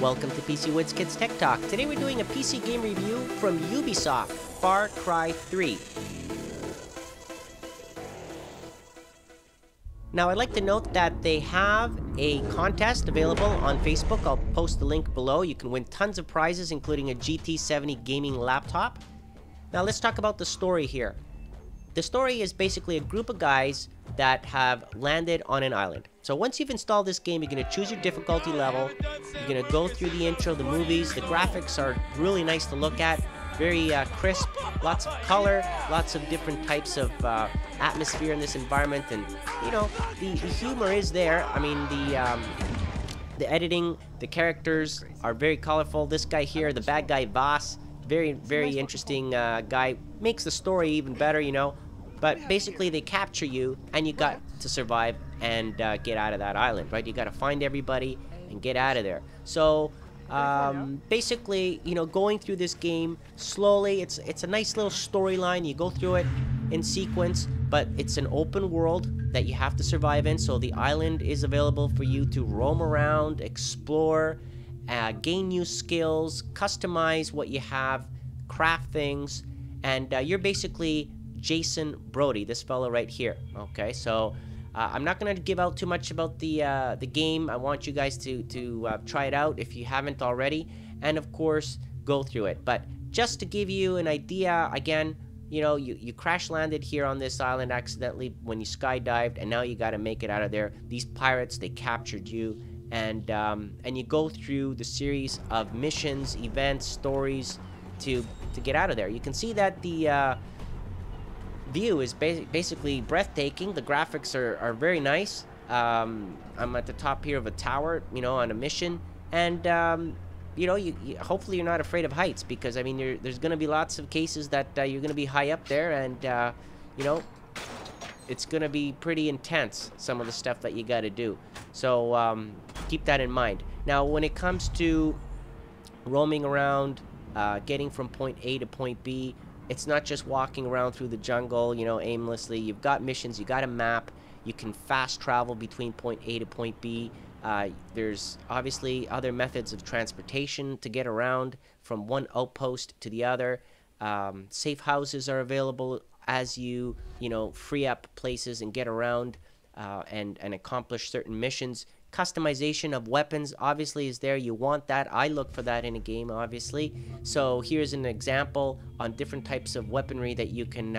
Welcome to PCWizKid's Tech Talk. Today we're doing a PC game review from Ubisoft, Far Cry 3. Now I'd like to note that they have a contest available on Facebook. I'll post the link below. You can win tons of prizes, including a GT70 gaming laptop. Now let's talk about the story here. The story is basically a group of guys that have landed on an island. So once you've installed this game, you're going to choose your difficulty level. You're going to go through the intro, the movies. The graphics are really nice to look at. Very crisp, lots of color, lots of different types of atmosphere in this environment. And, you know, the humor is there. I mean, the editing, the characters are very colorful. This guy here, the bad guy Voss, very interesting guy. Makes the story even better, you know. But basically, they capture you, and you got to survive and get out of that island, right? You got to find everybody and get out of there. So basically, you know, going through this game slowly, it's a nice little storyline. You go through it in sequence, but it's an open world that you have to survive in. So the island is available for you to roam around, explore, gain new skills, customize what you have, craft things, and you're basically Jason Brody, this fellow right here. Okay, so I'm not going to give out too much about the game. I want you guys to try it out if you haven't already, and of course go through it. But just to give you an idea, again, you know, you crash landed here on this island accidentally when you skydived, and now you got to make it out of there. These pirates, they captured you, and you go through the series of missions, events, stories to get out of there. You can see that the view is basically breathtaking. The graphics are very nice. I'm at the top here of a tower, you know, on a mission, and you know, hopefully you're not afraid of heights, because I mean there's going to be lots of cases that you're going to be high up there, and you know, it's going to be pretty intense, some of the stuff that you got to do. So keep that in mind. Now when it comes to roaming around, getting from point A to point B, it's not just walking around through the jungle, you know, aimlessly. You've got missions, you got a map, you can fast travel between point A to point B. There's obviously other methods of transportation to get around from one outpost to the other. Safe houses are available as you know, free up places and get around and accomplish certain missions. Customization of weapons obviously is there. You want that. I look for that in a game, obviously. So here's an example on different types of weaponry that you can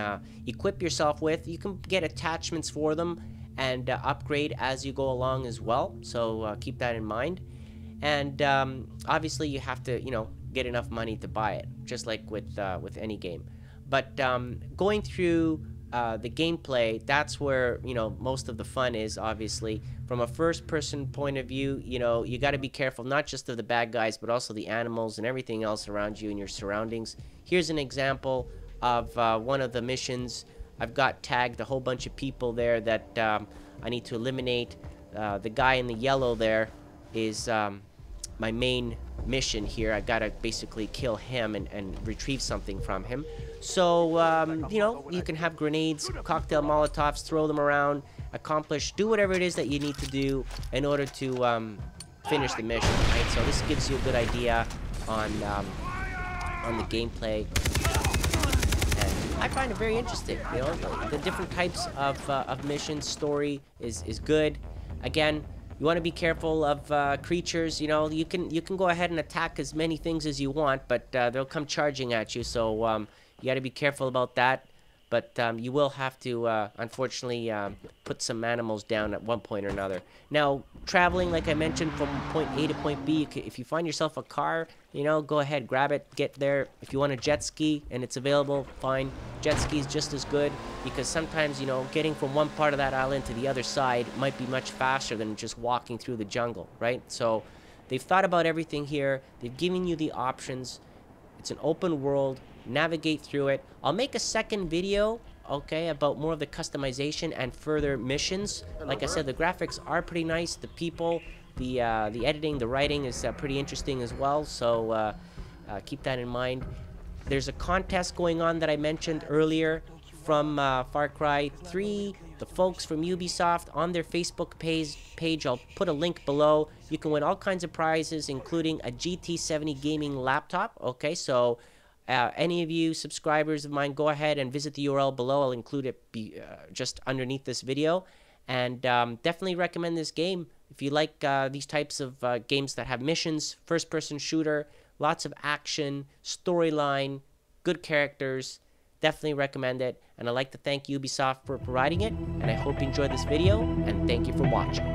equip yourself with. You can get attachments for them and upgrade as you go along as well. So keep that in mind. And obviously you have to, you know, get enough money to buy it, just like with any game. But going through the gameplay, that's where, you know, most of the fun is. Obviously from a first-person point of view, you know, you got to be careful not just of the bad guys, but also the animals and everything else around you and your surroundings. Here's an example of one of the missions. I've got tagged a whole bunch of people there that I need to eliminate. The guy in the yellow there is my main mission here. I gotta basically kill him and retrieve something from him. So you know, you can have grenades, cocktail molotovs, throw them around, do whatever it is that you need to do in order to finish the mission, right? So this gives you a good idea on the gameplay, and I find it very interesting. You know, the different types of missions. Story is good. Again, you want to be careful of creatures. You know, you can go ahead and attack as many things as you want, but they'll come charging at you. So you got to be careful about that. But you will have to, unfortunately, put some animals down at one point or another. Now, traveling, like I mentioned, from point A to point B, if you find yourself a car, you know, go ahead, grab it, get there. If you want a jet ski and it's available, fine. Jet ski is just as good, because sometimes, you know, getting from one part of that island to the other side might be much faster than just walking through the jungle, right? So they've thought about everything here. They've given you the options. It's an open world. Navigate through it. I'll make a second video, okay, about more of the customization and further missions. Like I said, the graphics are pretty nice. The people, the editing, the writing is pretty interesting as well. So keep that in mind. There's a contest going on that I mentioned earlier from Far Cry 3. the folks from Ubisoft on their Facebook page. I'll put a link below. You can win all kinds of prizes, including a GT70 gaming laptop. Okay, so any of you subscribers of mine, go ahead and visit the URL below. I'll include it just underneath this video. And definitely recommend this game if you like these types of games that have missions, first-person shooter, lots of action, storyline, good characters. Definitely recommend it. And I'd like to thank Ubisoft for providing it. And I hope you enjoyed this video. And thank you for watching.